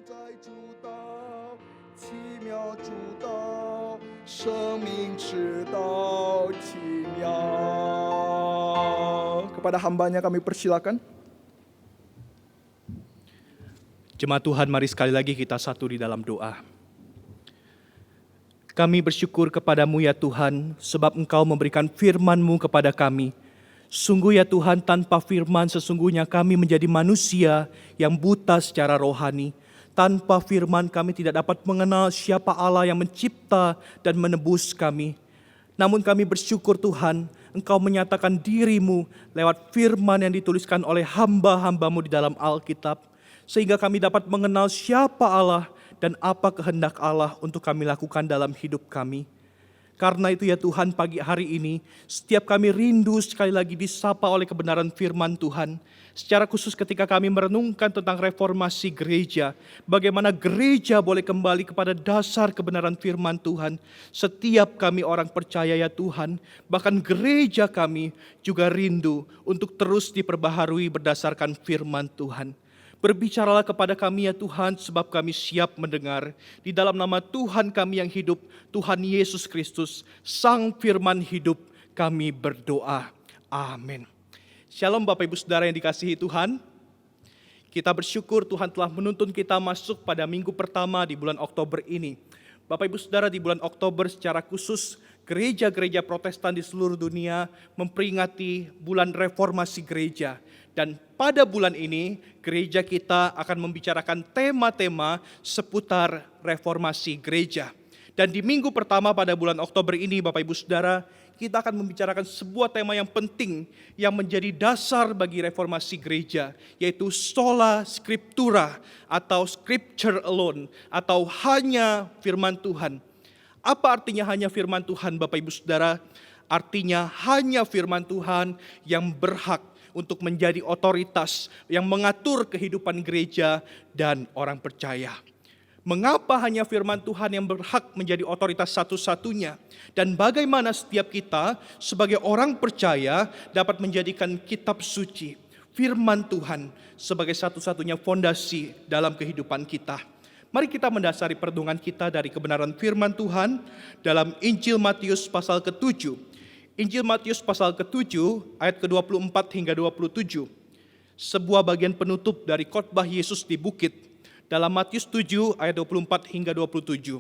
在主道，奇妙主道，生命之道奇妙. Kepada hambanya kami persilakan. Jemaat Tuhan, mari sekali lagi kita satu di dalam doa. Kami bersyukur kepadamu ya Tuhan, sebab Engkau memberikan firman-Mu kepada kami. Sungguh ya Tuhan, tanpa firman sesungguhnya kami menjadi manusia yang buta secara rohani. Tanpa firman kami tidak dapat mengenal siapa Allah yang mencipta dan menebus kami. Namun kami bersyukur Tuhan, Engkau menyatakan diri-Mu lewat firman yang dituliskan oleh hamba-hamba-Mu di dalam Alkitab. Sehingga kami dapat mengenal siapa Allah dan apa kehendak Allah untuk kami lakukan dalam hidup kami. Karena itu ya Tuhan, pagi hari ini setiap kami rindu sekali lagi disapa oleh kebenaran firman Tuhan. Secara khusus ketika kami merenungkan tentang reformasi gereja, bagaimana gereja boleh kembali kepada dasar kebenaran firman Tuhan. Setiap kami orang percaya ya Tuhan, bahkan gereja kami juga rindu untuk terus diperbaharui berdasarkan firman Tuhan. Berbicaralah kepada kami ya Tuhan, sebab kami siap mendengar. Di dalam nama Tuhan kami yang hidup, Tuhan Yesus Kristus, Sang Firman hidup, kami berdoa. Amin. Shalom Bapak Ibu Saudara yang dikasihi Tuhan. Kita bersyukur Tuhan telah menuntun kita masuk pada minggu pertama di bulan Oktober ini. Bapak Ibu Saudara, di bulan Oktober secara khusus, gereja-gereja Protestan di seluruh dunia memperingati bulan reformasi gereja. Dan pada bulan ini, gereja kita akan membicarakan tema-tema seputar reformasi gereja. Dan di minggu pertama pada bulan Oktober ini, Bapak Ibu Saudara, kita akan membicarakan sebuah tema yang penting yang menjadi dasar bagi reformasi gereja, yaitu sola scriptura atau scripture alone, atau hanya firman Tuhan. Apa artinya hanya firman Tuhan, Bapak Ibu Saudara? Artinya hanya firman Tuhan yang berhak untuk menjadi otoritas yang mengatur kehidupan gereja dan orang percaya. Mengapa hanya firman Tuhan yang berhak menjadi otoritas satu-satunya? Dan bagaimana setiap kita sebagai orang percaya dapat menjadikan kitab suci, firman Tuhan sebagai satu-satunya fondasi dalam kehidupan kita? Mari kita mendasari perenungan kita dari kebenaran firman Tuhan dalam Injil Matius pasal ke-7. Injil Matius pasal ke-7 ayat ke-24 hingga 27. Sebuah bagian penutup dari khotbah Yesus di bukit dalam Matius 7 ayat 24 hingga 27.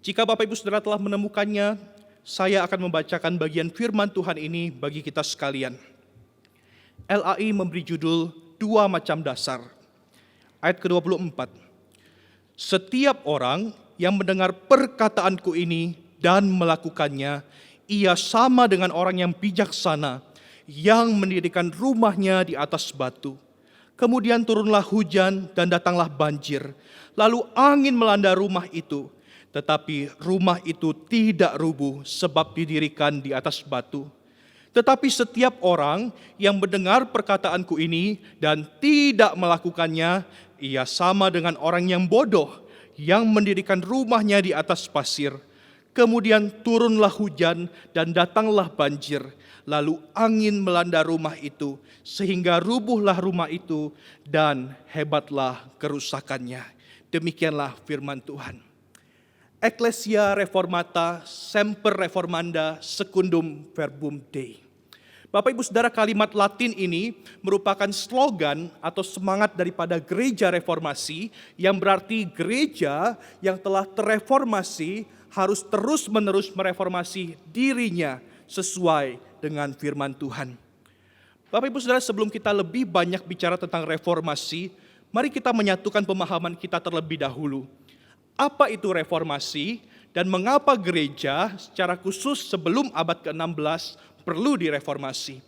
Jika Bapak Ibu Saudara telah menemukannya, saya akan membacakan bagian firman Tuhan ini bagi kita sekalian. LAI memberi judul dua macam dasar. Ayat ke-24. Setiap orang yang mendengar perkataanku ini dan melakukannya, ia sama dengan orang yang bijaksana yang mendirikan rumahnya di atas batu. Kemudian turunlah hujan dan datanglah banjir. Lalu angin melanda rumah itu. Tetapi rumah itu tidak rubuh sebab didirikan di atas batu. Tetapi setiap orang yang mendengar perkataanku ini dan tidak melakukannya, ia sama dengan orang yang bodoh yang mendirikan rumahnya di atas pasir. Kemudian turunlah hujan dan datanglah banjir, lalu angin melanda rumah itu, sehingga rubuhlah rumah itu dan hebatlah kerusakannya. Demikianlah firman Tuhan. Ecclesia Reformata Semper Reformanda Secundum Verbum Dei. Bapak Ibu Saudara, kalimat Latin ini merupakan slogan atau semangat daripada gereja reformasi yang berarti gereja yang telah terreformasi harus terus-menerus mereformasi dirinya sesuai dengan firman Tuhan. Bapak Ibu Saudara, sebelum kita lebih banyak bicara tentang reformasi, mari kita menyatukan pemahaman kita terlebih dahulu. Apa itu reformasi dan mengapa gereja secara khusus sebelum abad ke-16 perlu direformasi?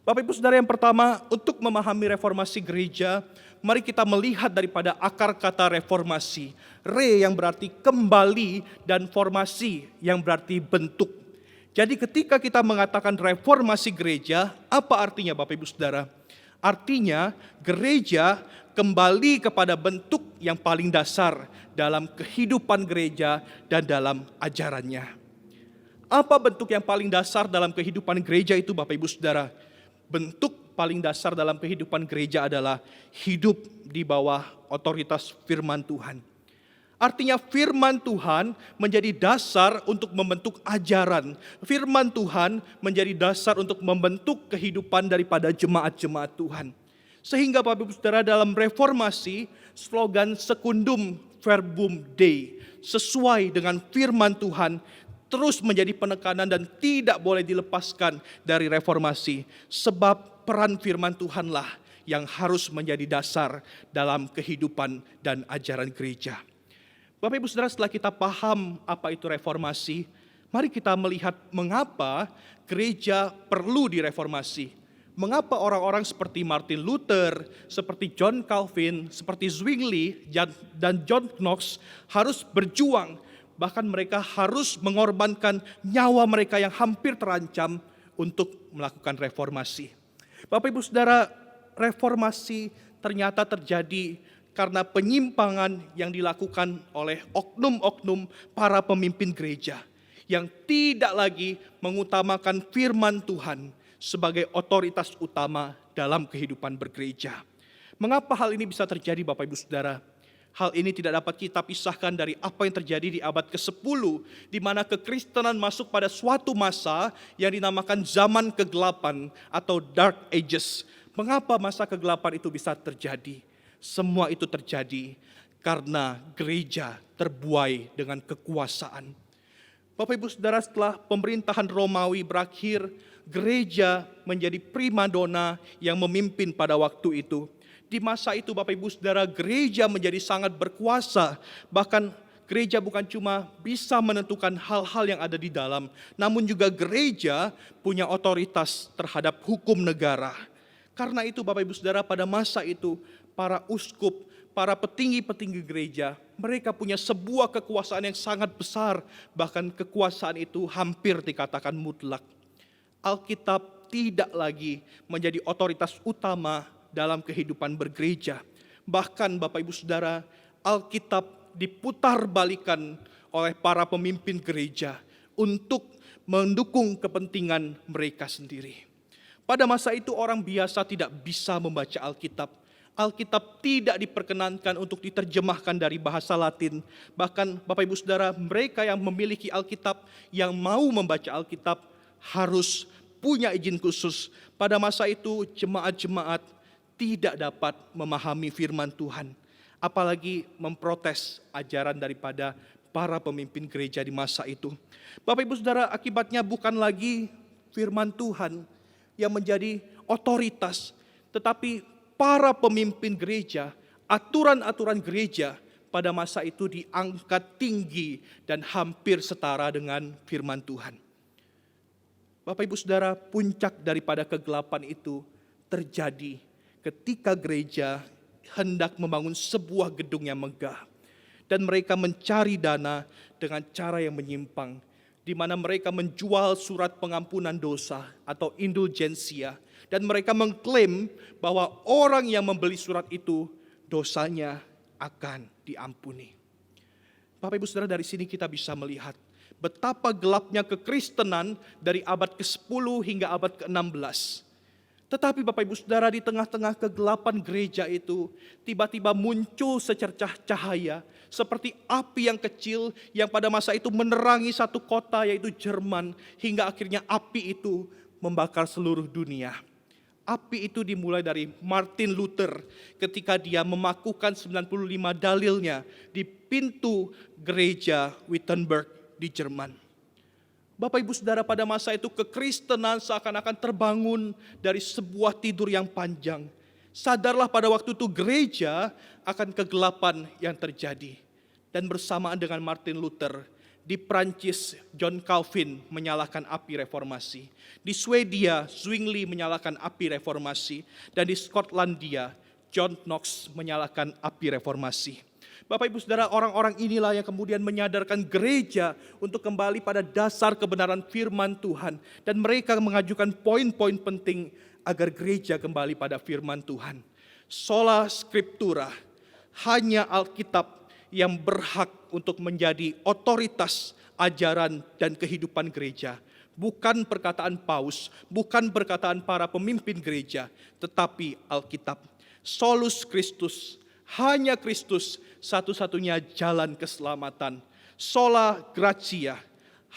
Bapak Ibu Saudara, yang pertama, untuk memahami reformasi gereja, mari kita melihat daripada akar kata reformasi. Re yang berarti kembali dan formasi yang berarti bentuk. Jadi ketika kita mengatakan reformasi gereja, apa artinya Bapak Ibu Saudara? Artinya gereja kembali kepada bentuk yang paling dasar dalam kehidupan gereja dan dalam ajarannya. Apa bentuk yang paling dasar dalam kehidupan gereja itu Bapak Ibu Saudara? Bentuk paling dasar dalam kehidupan gereja adalah hidup di bawah otoritas firman Tuhan. Artinya firman Tuhan menjadi dasar untuk membentuk ajaran. Firman Tuhan menjadi dasar untuk membentuk kehidupan daripada jemaat-jemaat Tuhan. Sehingga Bapak Ibu Saudara dalam reformasi, slogan Secundum Verbum Dei, sesuai dengan firman Tuhan, terus menjadi penekanan dan tidak boleh dilepaskan dari reformasi. Sebab peran firman Tuhanlah yang harus menjadi dasar dalam kehidupan dan ajaran gereja. Bapak Ibu Saudara, setelah kita paham apa itu reformasi, mari kita melihat mengapa gereja perlu direformasi. Mengapa orang-orang seperti Martin Luther, seperti John Calvin, seperti Zwingli, dan John Knox harus berjuang. Bahkan mereka harus mengorbankan nyawa mereka yang hampir terancam untuk melakukan reformasi. Bapak Ibu Saudara, reformasi ternyata terjadi karena penyimpangan yang dilakukan oleh oknum-oknum para pemimpin gereja yang tidak lagi mengutamakan firman Tuhan sebagai otoritas utama dalam kehidupan bergereja. Mengapa hal ini bisa terjadi Bapak Ibu Saudara? Hal ini tidak dapat kita pisahkan dari apa yang terjadi di abad ke-10, di mana kekristenan masuk pada suatu masa yang dinamakan zaman kegelapan atau Dark Ages. Mengapa masa kegelapan itu bisa terjadi? Semua itu terjadi karena gereja terbuai dengan kekuasaan. Bapak Ibu Saudara, setelah pemerintahan Romawi berakhir, gereja menjadi primadona yang memimpin pada waktu itu. Di masa itu Bapak Ibu Saudara, gereja menjadi sangat berkuasa. Bahkan gereja bukan cuma bisa menentukan hal-hal yang ada di dalam, namun juga gereja punya otoritas terhadap hukum negara. Karena itu Bapak Ibu Saudara, pada masa itu para uskup, para petinggi-petinggi gereja, mereka punya sebuah kekuasaan yang sangat besar. Bahkan kekuasaan itu hampir dikatakan mutlak. Alkitab tidak lagi menjadi otoritas utama dalam kehidupan bergereja. Bahkan Bapak Ibu Saudara, Alkitab diputarbalikan oleh para pemimpin gereja untuk mendukung kepentingan mereka sendiri. Pada masa itu orang biasa tidak bisa membaca Alkitab. Alkitab tidak diperkenankan untuk diterjemahkan dari bahasa Latin. Bahkan Bapak Ibu Saudara, mereka yang memiliki Alkitab, yang mau membaca Alkitab harus punya izin khusus. Pada masa itu jemaat-jemaat tidak dapat memahami firman Tuhan, apalagi memprotes ajaran daripada para pemimpin gereja di masa itu. Bapak Ibu Saudara, akibatnya bukan lagi firman Tuhan yang menjadi otoritas, tetapi para pemimpin gereja, aturan-aturan gereja pada masa itu diangkat tinggi dan hampir setara dengan firman Tuhan. Bapak Ibu Saudara, puncak daripada kegelapan itu terjadi ketika gereja hendak membangun sebuah gedung yang megah. Dan mereka mencari dana dengan cara yang menyimpang, di mana mereka menjual surat pengampunan dosa atau indulgensia. Dan mereka mengklaim bahwa orang yang membeli surat itu dosanya akan diampuni. Bapak Ibu Saudara, dari sini kita bisa melihat betapa gelapnya kekristenan dari abad ke-10 hingga abad ke-16. Tetapi Bapak Ibu Saudara, di tengah-tengah kegelapan gereja itu tiba-tiba muncul secercah cahaya seperti api yang kecil yang pada masa itu menerangi satu kota, yaitu Jerman, hingga akhirnya api itu membakar seluruh dunia. Api itu dimulai dari Martin Luther ketika dia memakukan 95 dalilnya di pintu gereja Wittenberg di Jerman. Bapak Ibu Saudara, pada masa itu kekristenan seakan-akan terbangun dari sebuah tidur yang panjang. Sadarlah pada waktu itu gereja akan kegelapan yang terjadi. Dan bersamaan dengan Martin Luther, di Prancis John Calvin menyalakan api reformasi. Di Swedia Zwingli menyalakan api reformasi. Dan di Skotlandia John Knox menyalakan api reformasi. Bapak Ibu Saudara, orang-orang inilah yang kemudian menyadarkan gereja untuk kembali pada dasar kebenaran firman Tuhan. Dan mereka mengajukan poin-poin penting agar gereja kembali pada firman Tuhan. Sola Scriptura, hanya Alkitab yang berhak untuk menjadi otoritas ajaran dan kehidupan gereja. bukan perkataan paus, bukan perkataan para pemimpin gereja, tetapi Alkitab. Solus Christus, hanya Kristus satu-satunya jalan keselamatan. Sola gratia,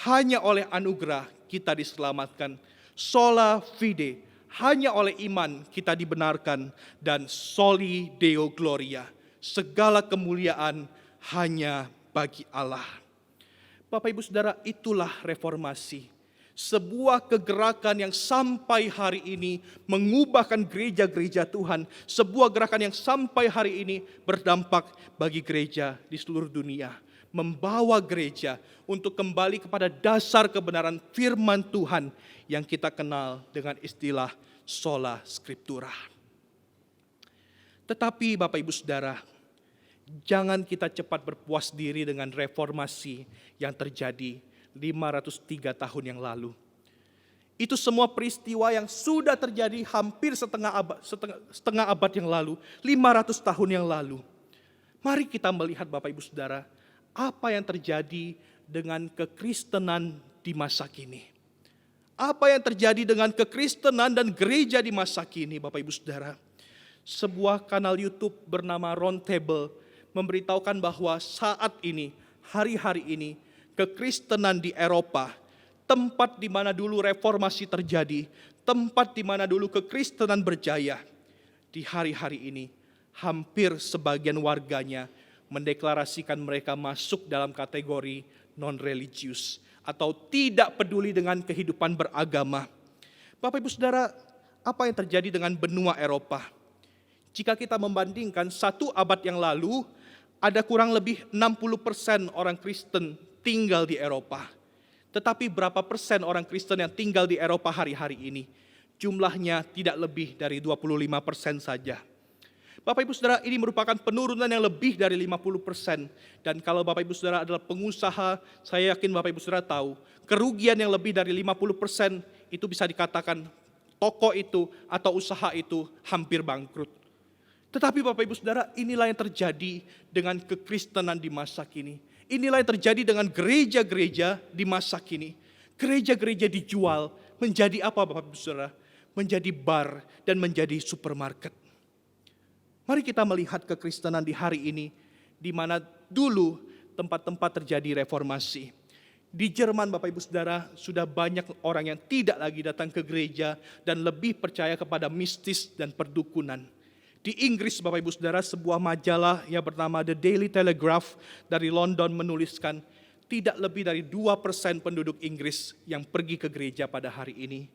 hanya oleh anugerah kita diselamatkan. Sola fide, hanya oleh iman kita dibenarkan. Dan soli deo gloria, segala kemuliaan hanya bagi Allah. Bapak Ibu Saudara, itulah reformasi. Sebuah kegerakan yang sampai hari ini mengubahkan gereja-gereja Tuhan. Sebuah gerakan yang sampai hari ini berdampak bagi gereja di seluruh dunia. Membawa gereja untuk kembali kepada dasar kebenaran firman Tuhan yang kita kenal dengan istilah sola scriptura. Tetapi Bapak Ibu Saudara, jangan kita cepat berpuas diri dengan reformasi yang terjadi 503 tahun yang lalu. Itu semua peristiwa yang sudah terjadi hampir setengah abad yang lalu, 500 tahun yang lalu. Mari kita melihat Bapak Ibu Saudara, apa yang terjadi dengan kekristenan di masa kini. Apa yang terjadi dengan kekristenan dan gereja di masa kini Bapak Ibu Saudara. Sebuah kanal YouTube bernama Roundtable memberitahukan bahwa saat ini, hari-hari ini, kekristenan di Eropa, tempat di mana dulu reformasi terjadi, tempat di mana dulu kekristenan berjaya, di hari-hari ini hampir sebagian warganya mendeklarasikan mereka masuk dalam kategori non-religius atau tidak peduli dengan kehidupan beragama. Bapak Ibu Saudara, apa yang terjadi dengan benua Eropa? Jika kita membandingkan 1 abad yang lalu, ada kurang lebih 60% orang Kristen tinggal di Eropa. Tetapi berapa persen orang Kristen yang tinggal di Eropa hari-hari ini? Jumlahnya tidak lebih dari 25% saja. Bapak Ibu Saudara, ini merupakan penurunan yang lebih dari 50%. Dan kalau Bapak Ibu Saudara adalah pengusaha, saya yakin Bapak Ibu Saudara tahu, kerugian yang lebih dari 50% itu bisa dikatakan toko itu atau usaha itu hampir bangkrut. Tetapi Bapak Ibu Saudara, inilah yang terjadi dengan kekristenan di masa kini. Inilah yang terjadi dengan gereja-gereja di masa kini. Gereja-gereja dijual menjadi apa Bapak Ibu Saudara? Menjadi bar dan menjadi supermarket. Mari kita melihat kekristenan di hari ini, di mana dulu tempat-tempat terjadi reformasi. Di Jerman Bapak Ibu Saudara, sudah banyak orang yang tidak lagi datang ke gereja dan lebih percaya kepada mistis dan perdukunan. Di Inggris Bapak Ibu Saudara, sebuah majalah yang bernama The Daily Telegraph dari London menuliskan tidak lebih dari 2% penduduk Inggris yang pergi ke gereja pada hari ini.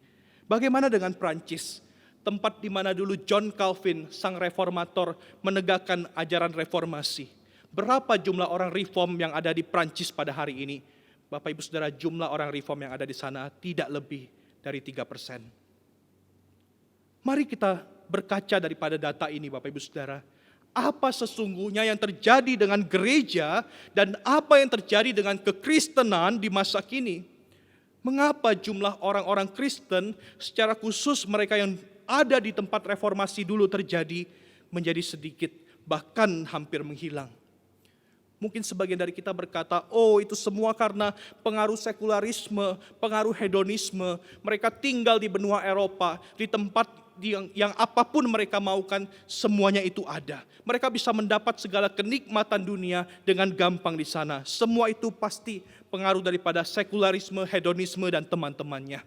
Bagaimana dengan Prancis? Tempat di mana dulu John Calvin, sang reformator, menegakkan ajaran reformasi. Berapa jumlah orang reform yang ada di Prancis pada hari ini? Bapak Ibu Saudara, jumlah orang reform yang ada di sana tidak lebih dari 3%. Mari kita berkaca daripada data ini Bapak Ibu Saudara. Apa sesungguhnya yang terjadi dengan gereja dan apa yang terjadi dengan kekristenan di masa kini? Mengapa jumlah orang-orang Kristen secara khusus mereka yang ada di tempat reformasi dulu terjadi menjadi sedikit, bahkan hampir menghilang? Mungkin sebagian dari kita berkata, oh itu semua karena pengaruh sekularisme, pengaruh hedonisme. Mereka tinggal di benua Eropa, di tempat yang apapun mereka maukan, semuanya itu ada. Mereka bisa mendapat segala kenikmatan dunia dengan gampang di sana. Semua itu pasti pengaruh daripada sekularisme, hedonisme, dan teman-temannya.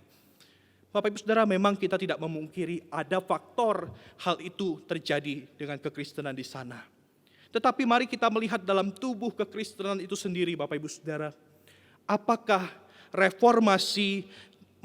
Bapak Ibu Saudara, memang kita tidak memungkiri ada faktor hal itu terjadi dengan kekristenan di sana. Tetapi mari kita melihat dalam tubuh kekristenan itu sendiri Bapak Ibu Saudara. Apakah reformasi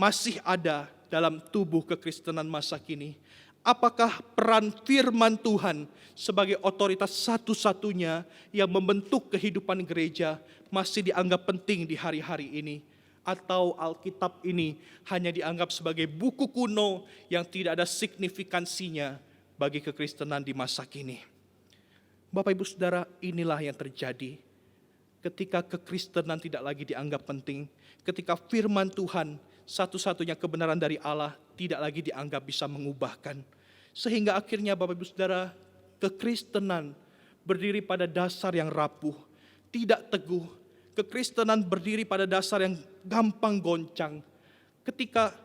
masih ada dalam tubuh kekristenan masa kini? Apakah peran firman Tuhan sebagai otoritas satu-satunya yang membentuk kehidupan gereja masih dianggap penting di hari-hari ini? Atau Alkitab ini hanya dianggap sebagai buku kuno yang tidak ada signifikansinya bagi kekristenan di masa kini? Bapak Ibu Saudara, inilah yang terjadi ketika kekristenan tidak lagi dianggap penting, ketika firman Tuhan satu-satunya kebenaran dari Allah tidak lagi dianggap bisa mengubahkan. Sehingga akhirnya Bapak Ibu Saudara, kekristenan berdiri pada dasar yang rapuh, tidak teguh. Kekristenan berdiri pada dasar yang gampang goncang. ketika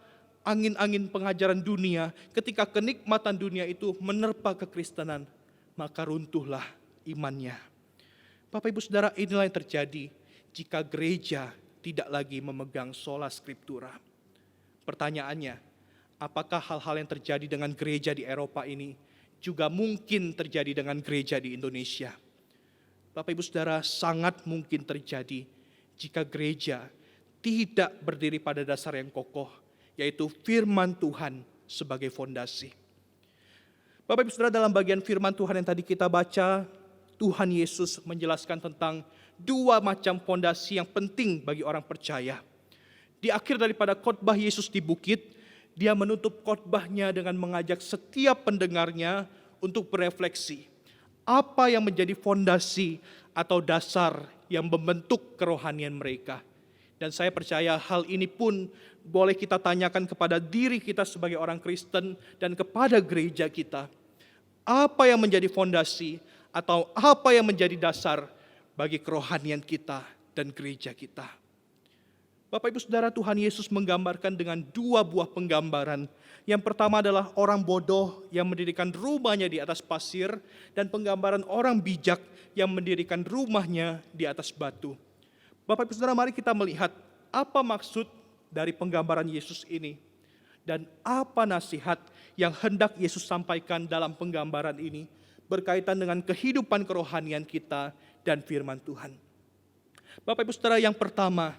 angin-angin pengajaran dunia, ketika kenikmatan dunia itu menerpa kekristenan, maka runtuhlah imannya. Bapak Ibu Saudara, inilah yang terjadi jika gereja tidak lagi memegang sola scriptura. Pertanyaannya, apakah hal-hal yang terjadi dengan gereja di Eropa ini juga mungkin terjadi dengan gereja di Indonesia? Bapak Ibu Saudara, sangat mungkin terjadi jika gereja tidak berdiri pada dasar yang kokoh, yaitu firman Tuhan sebagai fondasi. Bapak Ibu Saudara, dalam bagian firman Tuhan yang tadi kita baca, Tuhan Yesus menjelaskan tentang dua macam fondasi yang penting bagi orang percaya. Di akhir daripada khotbah Yesus di bukit, dia menutup khotbahnya dengan mengajak setiap pendengarnya untuk berefleksi. Apa yang menjadi fondasi atau dasar yang membentuk kerohanian mereka. Dan saya percaya hal ini pun boleh kita tanyakan kepada diri kita sebagai orang Kristen dan kepada gereja kita. Apa yang menjadi fondasi atau apa yang menjadi dasar bagi kerohanian kita dan gereja kita. Bapak Ibu Saudara, Tuhan Yesus menggambarkan dengan dua buah penggambaran. Yang pertama adalah orang bodoh yang mendirikan rumahnya di atas pasir, dan penggambaran orang bijak yang mendirikan rumahnya di atas batu. Bapak Ibu Saudara, mari kita melihat apa maksud dari penggambaran Yesus ini. Dan apa nasihat yang hendak Yesus sampaikan dalam penggambaran ini berkaitan dengan kehidupan kerohanian kita dan firman Tuhan. Bapak Ibu Saudara, yang pertama,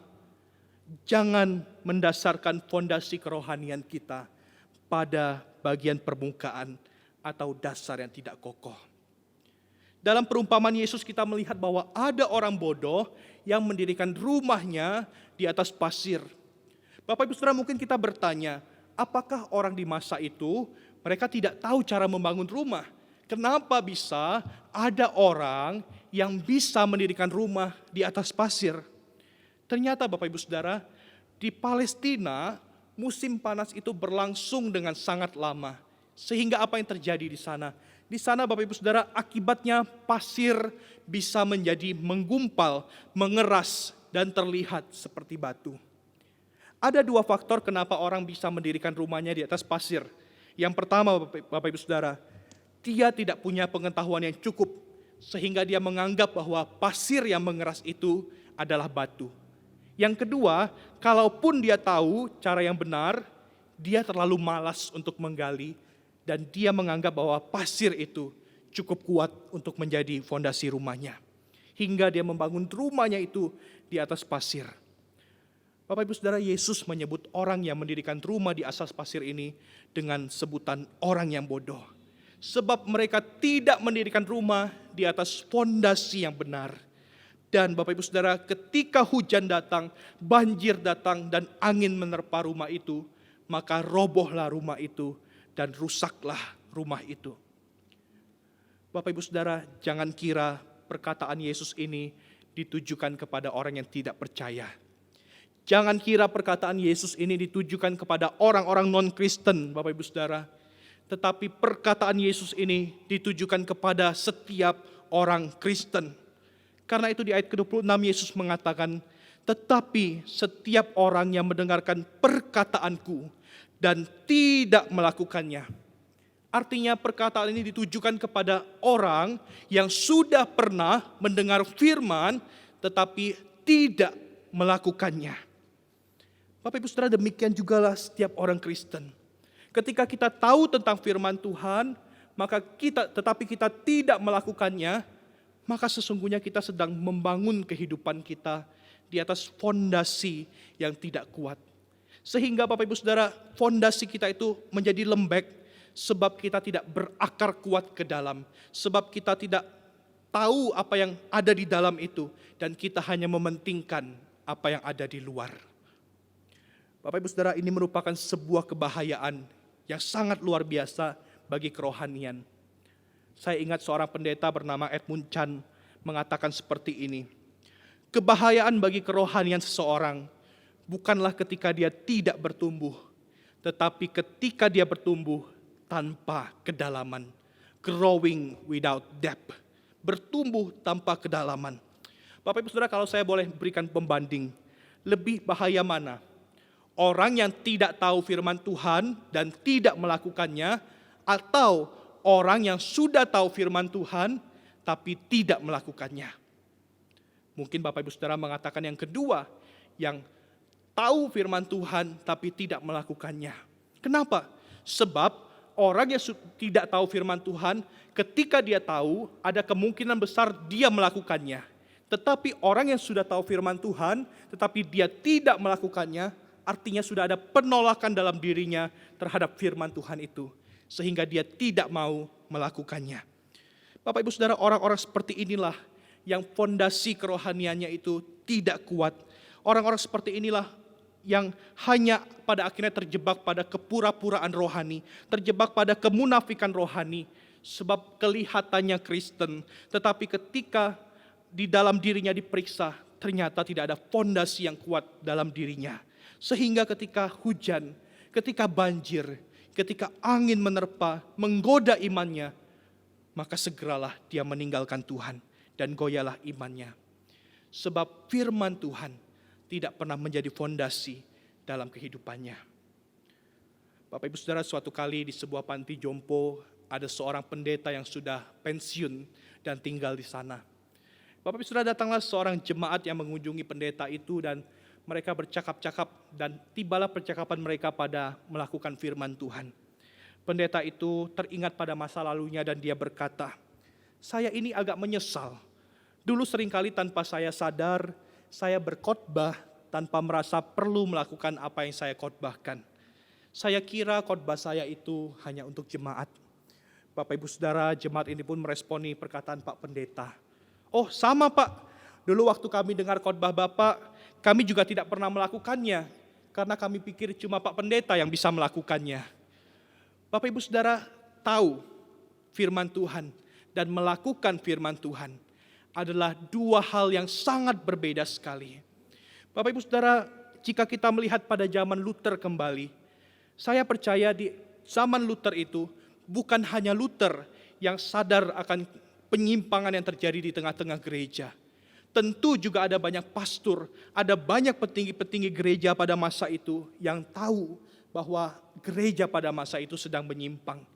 jangan mendasarkan fondasi kerohanian kita pada bagian permukaan atau dasar yang tidak kokoh. Dalam perumpamaan Yesus kita melihat bahwa ada orang bodoh yang mendirikan rumahnya di atas pasir. Bapak Ibu Saudara, mungkin kita bertanya, apakah orang di masa itu mereka tidak tahu cara membangun rumah? Kenapa bisa ada orang yang bisa mendirikan rumah di atas pasir? Ternyata Bapak Ibu Saudara, di Palestina musim panas itu berlangsung dengan sangat lama. Sehingga apa yang terjadi di sana? Di sana Bapak Ibu Saudara, akibatnya pasir bisa menjadi menggumpal, mengeras, dan terlihat seperti batu. Ada dua faktor kenapa orang bisa mendirikan rumahnya di atas pasir. Yang pertama Bapak Ibu Saudara, dia tidak punya pengetahuan yang cukup sehingga dia menganggap bahwa pasir yang mengeras itu adalah batu. Yang kedua, kalaupun dia tahu cara yang benar, dia terlalu malas untuk menggali dan dia menganggap bahwa pasir itu cukup kuat untuk menjadi fondasi rumahnya. Hingga dia membangun rumahnya itu di atas pasir. Bapak Ibu Saudara, Yesus menyebut orang yang mendirikan rumah di atas pasir ini dengan sebutan orang yang bodoh. Sebab mereka tidak mendirikan rumah di atas fondasi yang benar. Dan Bapak Ibu Saudara, ketika hujan datang, banjir datang dan angin menerpa rumah itu, maka robohlah rumah itu dan rusaklah rumah itu. Bapak Ibu Saudara, jangan kira perkataan Yesus ini ditujukan kepada orang yang tidak percaya. Jangan kira perkataan Yesus ini ditujukan kepada orang-orang non-Kristen, Bapak Ibu Saudara. Tetapi perkataan Yesus ini ditujukan kepada setiap orang Kristen. Karena itu di ayat ke-26 Yesus mengatakan, tetapi setiap orang yang mendengarkan perkataanku dan tidak melakukannya. Artinya perkataan ini ditujukan kepada orang yang sudah pernah mendengar firman tetapi tidak melakukannya. Bapak Ibu Saudara, demikian jugalah setiap orang Kristen. Ketika kita tahu tentang firman Tuhan, tetapi kita tidak melakukannya, maka sesungguhnya kita sedang membangun kehidupan kita di atas fondasi yang tidak kuat. Sehingga Bapak Ibu Saudara, fondasi kita itu menjadi lembek sebab kita tidak berakar kuat ke dalam, sebab kita tidak tahu apa yang ada di dalam itu dan kita hanya mementingkan apa yang ada di luar. Bapak Ibu Saudara, ini merupakan sebuah kebahayaan yang sangat luar biasa bagi kerohanian. Saya ingat seorang pendeta bernama Edmund Chan mengatakan seperti ini. Kebahayaan bagi kerohanian seseorang bukanlah ketika dia tidak bertumbuh, tetapi ketika dia bertumbuh tanpa kedalaman. Growing without depth. Bertumbuh tanpa kedalaman. Bapak Ibu Saudara, kalau saya boleh berikan pembanding, lebih bahaya mana? Orang yang tidak tahu firman Tuhan dan tidak melakukannya, atau orang yang sudah tahu firman Tuhan tapi tidak melakukannya. Mungkin Bapak Ibu Saudara mengatakan yang kedua, yang tahu firman Tuhan tapi tidak melakukannya. Kenapa? Sebab orang yang tidak tahu firman Tuhan, ketika dia tahu, ada kemungkinan besar dia melakukannya. Tetapi orang yang sudah tahu firman Tuhan, tetapi dia tidak melakukannya, artinya sudah ada penolakan dalam dirinya terhadap firman Tuhan itu. Sehingga dia tidak mau melakukannya. Bapak Ibu Saudara, orang-orang seperti inilah yang fondasi kerohaniannya itu tidak kuat. Orang-orang seperti inilah yang hanya pada akhirnya terjebak pada kepura-puraan rohani, terjebak pada kemunafikan rohani, sebab kelihatannya Kristen, tetapi ketika di dalam dirinya diperiksa, ternyata tidak ada fondasi yang kuat dalam dirinya. Sehingga ketika hujan, ketika banjir, ketika angin menerpa, menggoda imannya, maka segeralah dia meninggalkan Tuhan dan goyahlah imannya. Sebab firman Tuhan tidak pernah menjadi fondasi dalam kehidupannya. Bapak Ibu Saudara, suatu kali di sebuah panti jompo ada seorang pendeta yang sudah pensiun dan tinggal di sana. Bapak Ibu Saudara, datanglah seorang jemaat yang mengunjungi pendeta itu dan mereka bercakap-cakap dan tibalah percakapan mereka pada melakukan firman Tuhan. Pendeta itu teringat pada masa lalunya dan dia berkata, "Saya ini agak menyesal. Dulu seringkali tanpa saya sadar, saya berkhotbah tanpa merasa perlu melakukan apa yang saya khotbahkan. Saya kira khotbah saya itu hanya untuk jemaat." Bapak Ibu Saudara, jemaat ini pun meresponi perkataan Pak Pendeta. "Oh sama Pak, dulu waktu kami dengar khotbah Bapak, kami juga tidak pernah melakukannya. Karena kami pikir cuma Pak Pendeta yang bisa melakukannya." Bapak Ibu Saudara tahu firman Tuhan dan melakukan firman Tuhan adalah dua hal yang sangat berbeda sekali. Bapak Ibu Saudara, jika kita melihat pada zaman Luther kembali, saya percaya di zaman Luther itu bukan hanya Luther yang sadar akan penyimpangan yang terjadi di tengah-tengah gereja. Tentu juga ada banyak pastor, ada banyak petinggi-petinggi gereja pada masa itu yang tahu bahwa gereja pada masa itu sedang menyimpang.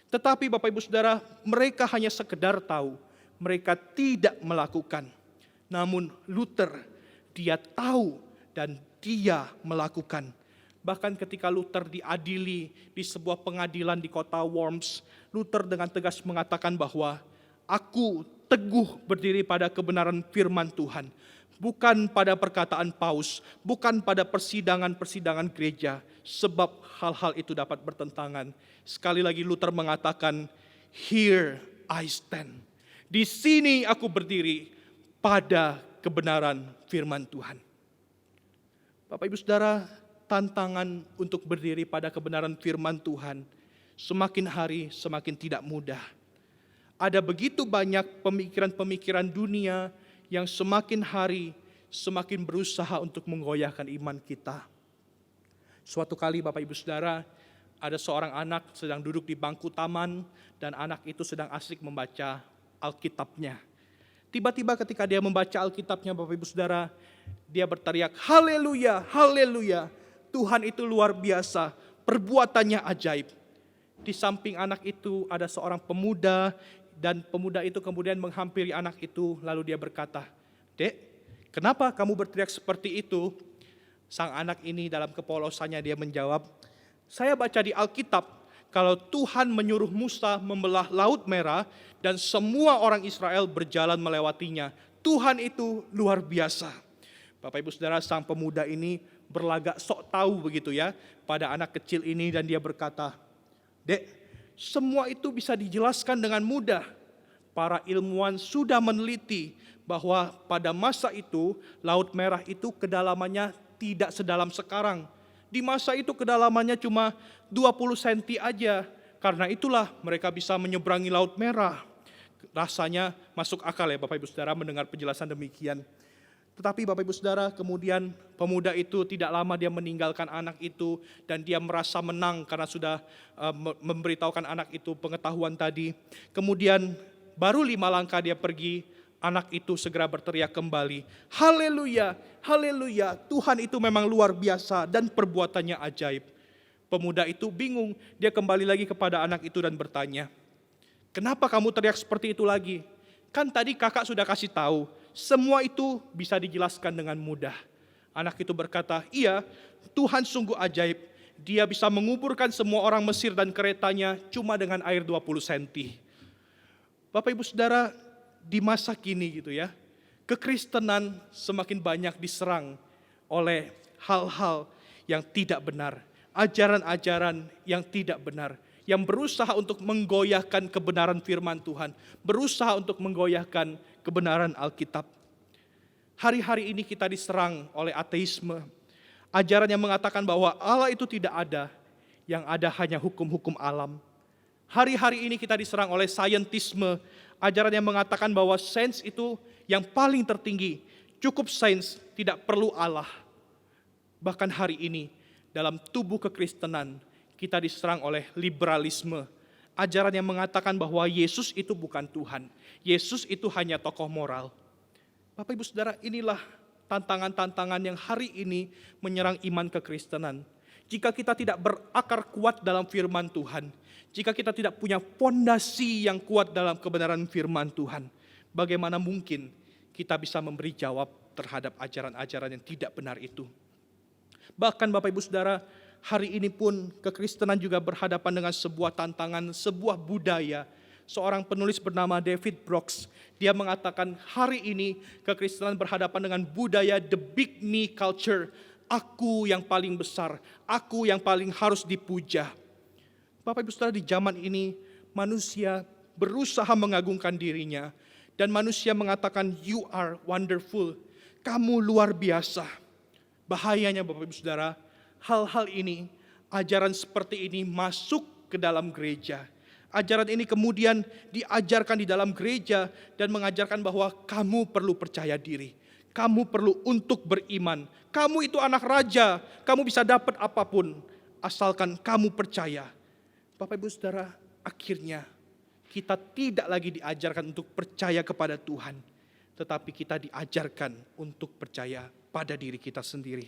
Tetapi Bapak Ibu Saudara, mereka hanya sekedar tahu, mereka tidak melakukan. Namun Luther, dia tahu dan dia melakukan. Bahkan ketika Luther diadili di sebuah pengadilan di kota Worms, Luther dengan tegas mengatakan bahwa aku teguh berdiri pada kebenaran firman Tuhan. Bukan pada perkataan paus, bukan pada persidangan-persidangan gereja, sebab hal-hal itu dapat bertentangan. Sekali lagi Luther mengatakan, "Here I stand." Di sini aku berdiri pada kebenaran firman Tuhan. Bapak Ibu Saudara, tantangan untuk berdiri pada kebenaran firman Tuhan semakin hari semakin tidak mudah. Ada begitu banyak pemikiran-pemikiran dunia yang semakin hari semakin berusaha untuk menggoyahkan iman kita. Suatu kali Bapak Ibu Saudara, ada seorang anak sedang duduk di bangku taman dan anak itu sedang asik membaca Alkitabnya. Tiba-tiba ketika dia membaca Alkitabnya Bapak Ibu Saudara, dia berteriak, "Haleluya, haleluya, Tuhan itu luar biasa, perbuatannya ajaib." Di samping anak itu ada seorang pemuda dan pemuda itu kemudian menghampiri anak itu lalu dia berkata, "Dek, kenapa kamu berteriak seperti itu?" Sang anak ini dalam kepolosannya dia menjawab, "Saya baca di Alkitab kalau Tuhan menyuruh Musa membelah Laut Merah dan semua orang Israel berjalan melewatinya. Tuhan itu luar biasa." Bapak Ibu Saudara, sang pemuda ini berlagak sok tahu begitu ya pada anak kecil ini dan dia berkata, "Dek, semua itu bisa dijelaskan dengan mudah. Para ilmuwan sudah meneliti bahwa pada masa itu Laut Merah itu kedalamannya tidak sedalam sekarang. Di masa itu kedalamannya cuma 20 cm aja. Karena itulah mereka bisa menyeberangi Laut Merah." Rasanya masuk akal ya Bapak Ibu Saudara mendengar penjelasan demikian. Tetapi Bapak Ibu Saudara, kemudian pemuda itu tidak lama dia meninggalkan anak itu dan dia merasa menang karena sudah memberitahukan anak itu pengetahuan tadi. Kemudian baru 5 langkah dia pergi, Anak itu segera berteriak kembali, "Haleluya, haleluya, Tuhan itu memang luar biasa dan perbuatannya ajaib." Pemuda itu bingung, dia kembali lagi kepada anak itu dan bertanya, "Kenapa kamu teriak seperti itu lagi? Kan tadi kakak sudah kasih tahu, semua itu bisa dijelaskan dengan mudah." Anak itu berkata, "Iya, Tuhan sungguh ajaib. Dia bisa menguburkan semua orang Mesir dan keretanya cuma dengan air 20 senti. Bapak Ibu Saudara, di masa kini gitu ya, kekristenan semakin banyak diserang oleh hal-hal yang tidak benar, ajaran-ajaran yang tidak benar, yang berusaha untuk menggoyahkan kebenaran firman Tuhan, berusaha untuk menggoyahkan kebenaran Alkitab. Hari-hari ini kita diserang oleh ateisme, ajaran yang mengatakan bahwa Allah itu tidak ada, yang ada hanya hukum-hukum alam. Hari-hari ini kita diserang oleh saintisme, ajaran yang mengatakan bahwa sains itu yang paling tertinggi, cukup sains, tidak perlu Allah. Bahkan hari ini, dalam tubuh kekristenan, kita diserang oleh liberalisme, ajaran yang mengatakan bahwa Yesus itu bukan Tuhan, Yesus itu hanya tokoh moral. Bapak Ibu Saudara, inilah tantangan-tantangan yang hari ini menyerang iman kekristenan. Jika kita tidak berakar kuat dalam firman Tuhan, jika kita tidak punya fondasi yang kuat dalam kebenaran firman Tuhan, bagaimana mungkin kita bisa memberi jawab terhadap ajaran-ajaran yang tidak benar itu? Bahkan Bapak Ibu Saudara, hari ini pun kekristenan juga berhadapan dengan sebuah tantangan, sebuah budaya. Seorang penulis bernama David Brooks, dia mengatakan hari ini kekristenan berhadapan dengan budaya the big me culture. Aku yang paling besar, aku yang paling harus dipuja. Bapak Ibu Saudara, di zaman ini manusia berusaha mengagungkan dirinya. Dan manusia mengatakan, "You are wonderful, kamu luar biasa." Bahayanya Bapak Ibu Saudara, hal-hal ini, ajaran seperti ini masuk ke dalam gereja. Ajaran ini kemudian diajarkan di dalam gereja dan mengajarkan bahwa kamu perlu percaya diri. Kamu perlu untuk beriman. Kamu itu anak raja, kamu bisa dapat apapun asalkan kamu percaya. Bapak Ibu Saudara, akhirnya kita tidak lagi diajarkan untuk percaya kepada Tuhan, tetapi kita diajarkan untuk percaya pada diri kita sendiri.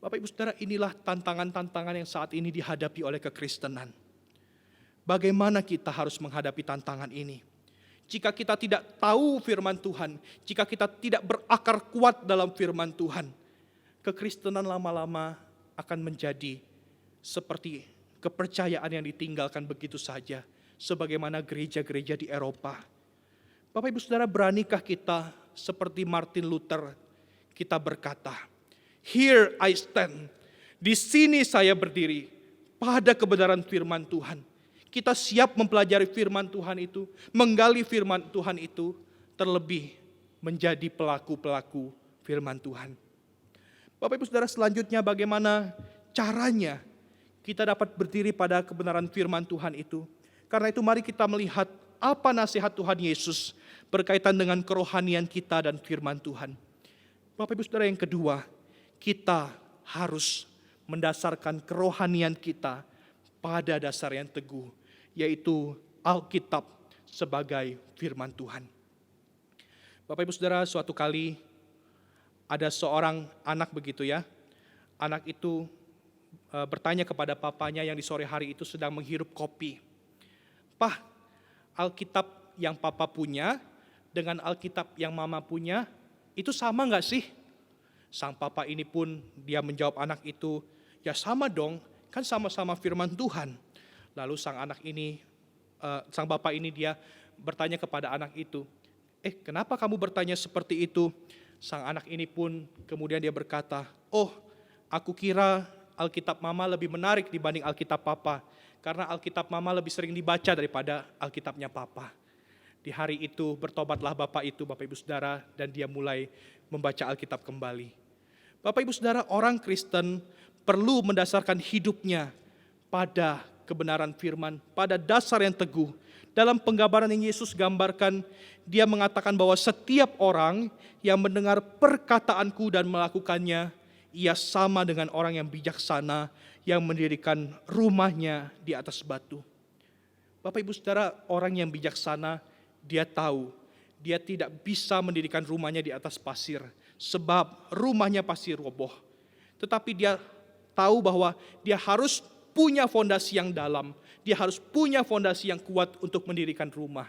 Bapak Ibu Saudara, inilah tantangan-tantangan yang saat ini dihadapi oleh kekristenan. Bagaimana kita harus menghadapi tantangan ini? Jika kita tidak tahu firman Tuhan, jika kita tidak berakar kuat dalam firman Tuhan, kekristenan lama-lama akan menjadi seperti kepercayaan yang ditinggalkan begitu saja, sebagaimana gereja-gereja di Eropa. Bapak Ibu Saudara, beranikah kita seperti Martin Luther, kita berkata, "Here I stand, di sini saya berdiri pada kebenaran firman Tuhan." Kita siap mempelajari firman Tuhan itu, menggali firman Tuhan itu, terlebih menjadi pelaku-pelaku firman Tuhan. Bapak Ibu Saudara, selanjutnya bagaimana caranya kita dapat berdiri pada kebenaran firman Tuhan itu? Karena itu mari kita melihat apa nasihat Tuhan Yesus berkaitan dengan kerohanian kita dan firman Tuhan. Bapak Ibu Saudara, yang kedua, kita harus mendasarkan kerohanian kita pada dasar yang teguh, yaitu Alkitab sebagai firman Tuhan. Bapak Ibu Saudara, suatu kali ada seorang anak begitu ya. Anak itu bertanya kepada papanya yang di sore hari itu sedang menghirup kopi. "Pah, Alkitab yang papa punya dengan Alkitab yang mama punya itu sama gak sih?" Sang papa ini pun dia menjawab anak itu, "Ya sama dong, kan sama-sama firman Tuhan." Lalu sang bapak ini dia bertanya kepada anak itu, "Kenapa kamu bertanya seperti itu?" Sang anak ini pun kemudian dia berkata, "Oh, aku kira Alkitab mama lebih menarik dibanding Alkitab papa, karena Alkitab mama lebih sering dibaca daripada Alkitabnya papa." Di hari itu bertobatlah bapak itu, Bapak Ibu Saudara, dan dia mulai membaca Alkitab kembali. Bapak Ibu Saudara, orang Kristen perlu mendasarkan hidupnya pada kebenaran firman, pada dasar yang teguh. Dalam penggambaran yang Yesus gambarkan, dia mengatakan bahwa setiap orang yang mendengar perkataanku dan melakukannya, ia sama dengan orang yang bijaksana yang mendirikan rumahnya di atas batu. Bapak Ibu Saudara, orang yang bijaksana, dia tahu dia tidak bisa mendirikan rumahnya di atas pasir, sebab rumahnya pasti roboh. Tetapi dia tahu bahwa dia harus punya fondasi yang dalam, dia harus punya fondasi yang kuat untuk mendirikan rumah.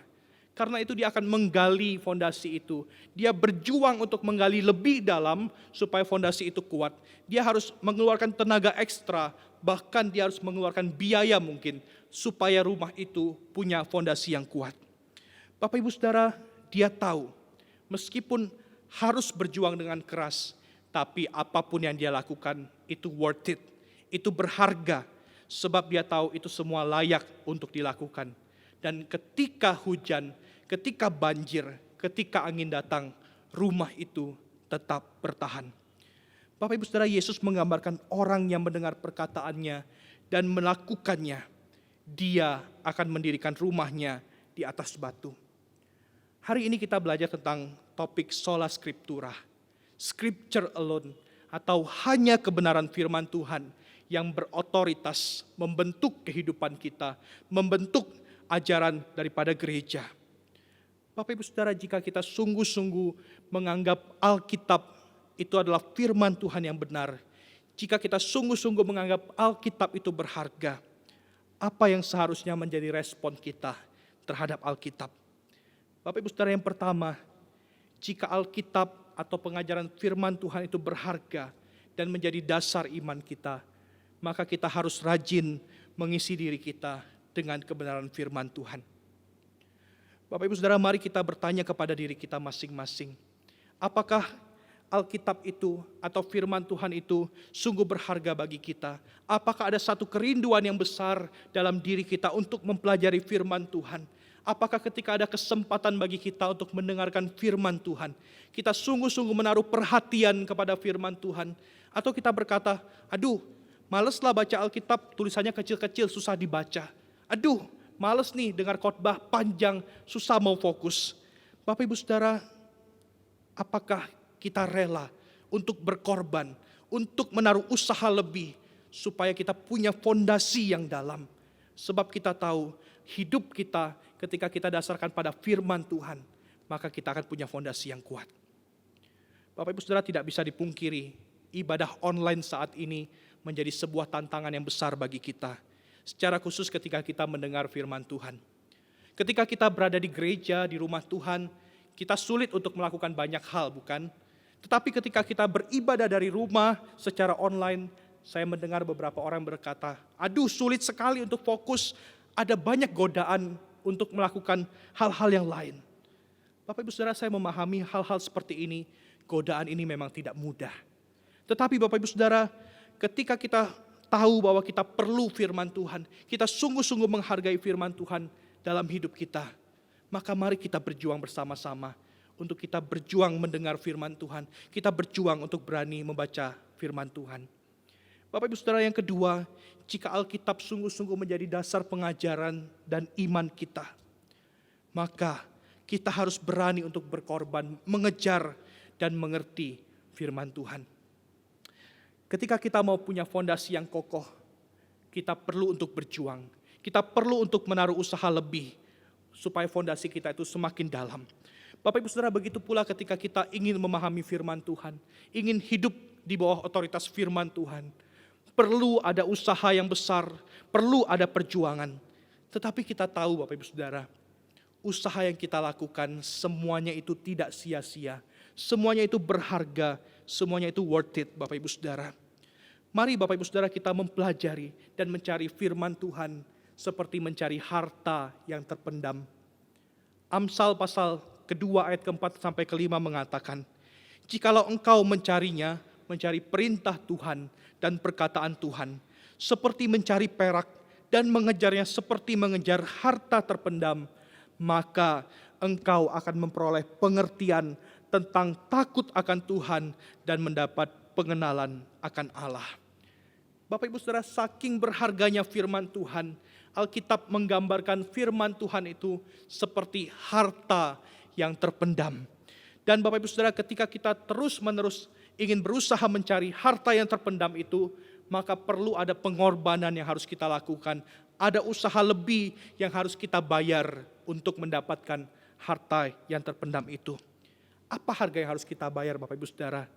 Karena itu dia akan menggali fondasi itu. Dia berjuang untuk menggali lebih dalam supaya fondasi itu kuat. Dia harus mengeluarkan tenaga ekstra, bahkan dia harus mengeluarkan biaya mungkin supaya rumah itu punya fondasi yang kuat. Bapak Ibu Saudara, dia tahu meskipun harus berjuang dengan keras, tapi apapun yang dia lakukan itu worth it, itu berharga, sebab dia tahu itu semua layak untuk dilakukan. Dan ketika hujan, ketika banjir, ketika angin datang, rumah itu tetap bertahan. Bapak Ibu Saudara, Yesus menggambarkan orang yang mendengar perkataannya dan melakukannya. Dia akan mendirikan rumahnya di atas batu. Hari ini kita belajar tentang topik sola scriptura, scripture alone, atau hanya kebenaran firman Tuhan yang berotoritas membentuk kehidupan kita, membentuk ajaran daripada gereja. Bapak Ibu Saudara, jika kita sungguh-sungguh menganggap Alkitab itu adalah firman Tuhan yang benar, jika kita sungguh-sungguh menganggap Alkitab itu berharga, apa yang seharusnya menjadi respon kita terhadap Alkitab? Bapak Ibu Saudara, yang pertama, jika Alkitab atau pengajaran firman Tuhan itu berharga dan menjadi dasar iman kita, maka kita harus rajin mengisi diri kita dengan kebenaran firman Tuhan. Bapak Ibu Saudara, mari kita bertanya kepada diri kita masing-masing. Apakah Alkitab itu atau firman Tuhan itu sungguh berharga bagi kita? Apakah ada satu kerinduan yang besar dalam diri kita untuk mempelajari firman Tuhan? Apakah ketika ada kesempatan bagi kita untuk mendengarkan firman Tuhan, kita sungguh-sungguh menaruh perhatian kepada firman Tuhan? Atau kita berkata, aduh, maleslah baca Alkitab, tulisannya kecil-kecil, susah dibaca. Aduh, males nih dengar khotbah panjang, susah mau fokus. Bapak Ibu Saudara, apakah kita rela untuk berkorban, untuk menaruh usaha lebih, supaya kita punya fondasi yang dalam? Sebab kita tahu, hidup kita ketika kita dasarkan pada firman Tuhan, maka kita akan punya fondasi yang kuat. Bapak Ibu Saudara, tidak bisa dipungkiri, ibadah online saat ini menjadi sebuah tantangan yang besar bagi kita. Secara khusus ketika kita mendengar firman Tuhan. Ketika kita berada di gereja, di rumah Tuhan, kita sulit untuk melakukan banyak hal, bukan? Tetapi ketika kita beribadah dari rumah secara online, saya mendengar beberapa orang berkata, aduh sulit sekali untuk fokus, ada banyak godaan untuk melakukan hal-hal yang lain. Bapak Ibu Saudara, saya memahami hal-hal seperti ini, godaan ini memang tidak mudah. Tetapi Bapak Ibu Saudara, ketika kita tahu bahwa kita perlu firman Tuhan, kita sungguh-sungguh menghargai firman Tuhan dalam hidup kita, maka mari kita berjuang bersama-sama untuk kita berjuang mendengar firman Tuhan, kita berjuang untuk berani membaca firman Tuhan. Bapak Ibu Saudara, yang kedua, jika Alkitab sungguh-sungguh menjadi dasar pengajaran dan iman kita, maka kita harus berani untuk berkorban, mengejar dan mengerti firman Tuhan. Ketika kita mau punya fondasi yang kokoh, kita perlu untuk berjuang. Kita perlu untuk menaruh usaha lebih, supaya fondasi kita itu semakin dalam. Bapak Ibu Saudara, begitu pula ketika kita ingin memahami firman Tuhan, ingin hidup di bawah otoritas firman Tuhan, perlu ada usaha yang besar, perlu ada perjuangan. Tetapi kita tahu Bapak Ibu Saudara, usaha yang kita lakukan semuanya itu tidak sia-sia. Semuanya itu berharga, semuanya itu worth it Bapak Ibu Saudara. Mari Bapak Ibu Saudara kita mempelajari dan mencari firman Tuhan seperti mencari harta yang terpendam. Amsal pasal kedua ayat keempat sampai kelima mengatakan, jikalau engkau mencarinya, mencari perintah Tuhan dan perkataan Tuhan, seperti mencari perak dan mengejarnya seperti mengejar harta terpendam, maka engkau akan memperoleh pengertian tentang takut akan Tuhan dan mendapat pengenalan akan Allah. Bapak Ibu Saudara, saking berharganya firman Tuhan, Alkitab menggambarkan firman Tuhan itu seperti harta yang terpendam. Dan Bapak Ibu Saudara, ketika kita terus-menerus ingin berusaha mencari harta yang terpendam itu, maka perlu ada pengorbanan yang harus kita lakukan. Ada usaha lebih yang harus kita bayar untuk mendapatkan harta yang terpendam itu. Apa harga yang harus kita bayar Bapak Ibu Saudara?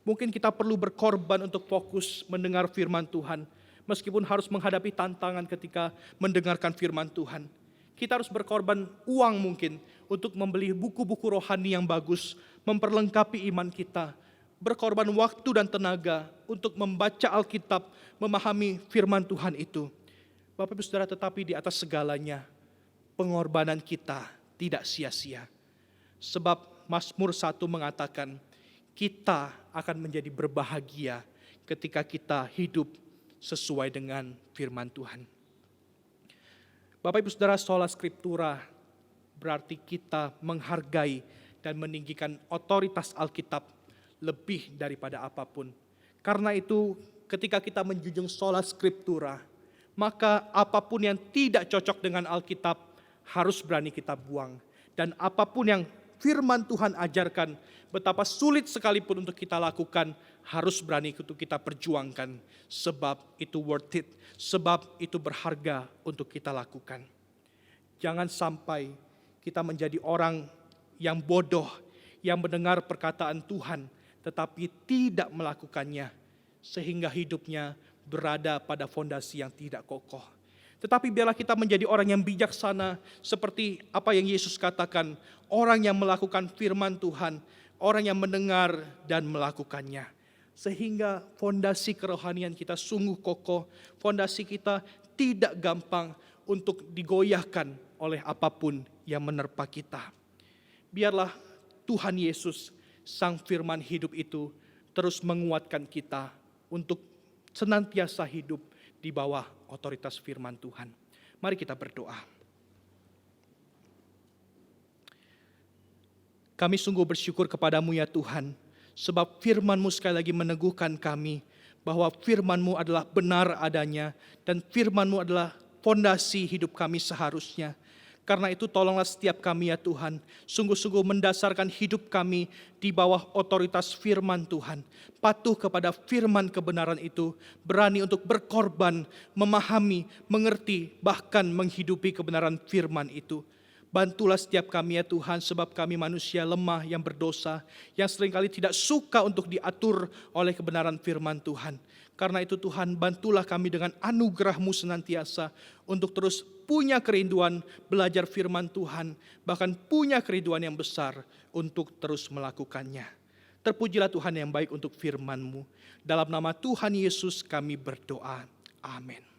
Mungkin kita perlu berkorban untuk fokus mendengar firman Tuhan. Meskipun harus menghadapi tantangan ketika mendengarkan firman Tuhan. Kita harus berkorban uang mungkin untuk membeli buku-buku rohani yang bagus, memperlengkapi iman kita. Berkorban waktu dan tenaga untuk membaca Alkitab, memahami firman Tuhan itu. Bapak Ibu Saudara, tetapi di atas segalanya, pengorbanan kita tidak sia-sia. Sebab Mazmur 1 mengatakan, kita akan menjadi berbahagia ketika kita hidup sesuai dengan firman Tuhan. Bapak Ibu Saudara, sola scriptura berarti kita menghargai dan meninggikan otoritas Alkitab lebih daripada apapun. Karena itu ketika kita menjunjung sola scriptura, maka apapun yang tidak cocok dengan Alkitab harus berani kita buang. Dan apapun yang firman Tuhan ajarkan, betapa sulit sekalipun untuk kita lakukan, harus berani untuk kita perjuangkan. Sebab itu worth it, sebab itu berharga untuk kita lakukan. Jangan sampai kita menjadi orang yang bodoh, yang mendengar perkataan Tuhan, tetapi tidak melakukannya, sehingga hidupnya berada pada fondasi yang tidak kokoh. Tetapi biarlah kita menjadi orang yang bijaksana seperti apa yang Yesus katakan, orang yang melakukan firman Tuhan, orang yang mendengar dan melakukannya. Sehingga fondasi kerohanian kita sungguh kokoh, fondasi kita tidak gampang untuk digoyahkan oleh apapun yang menerpa kita. Biarlah Tuhan Yesus, Sang Firman hidup itu terus menguatkan kita untuk senantiasa hidup di bawah otoritas firman Tuhan. Mari kita berdoa. Kami sungguh bersyukur kepadamu ya Tuhan, sebab firman-Mu sekali lagi meneguhkan kami bahwa firman-Mu adalah benar adanya dan firman-Mu adalah fondasi hidup kami seharusnya. Karena itu tolonglah setiap kami ya Tuhan, sungguh-sungguh mendasarkan hidup kami di bawah otoritas firman Tuhan. Patuh kepada firman kebenaran itu, berani untuk berkorban, memahami, mengerti, bahkan menghidupi kebenaran firman itu. Bantulah setiap kami ya Tuhan, sebab kami manusia lemah yang berdosa, yang seringkali tidak suka untuk diatur oleh kebenaran firman Tuhan. Karena itu Tuhan, bantulah kami dengan anugerah-Mu senantiasa untuk terus punya kerinduan belajar firman Tuhan, bahkan punya kerinduan yang besar untuk terus melakukannya. Terpujilah Tuhan yang baik untuk firman-Mu. Dalam nama Tuhan Yesus kami berdoa. Amin.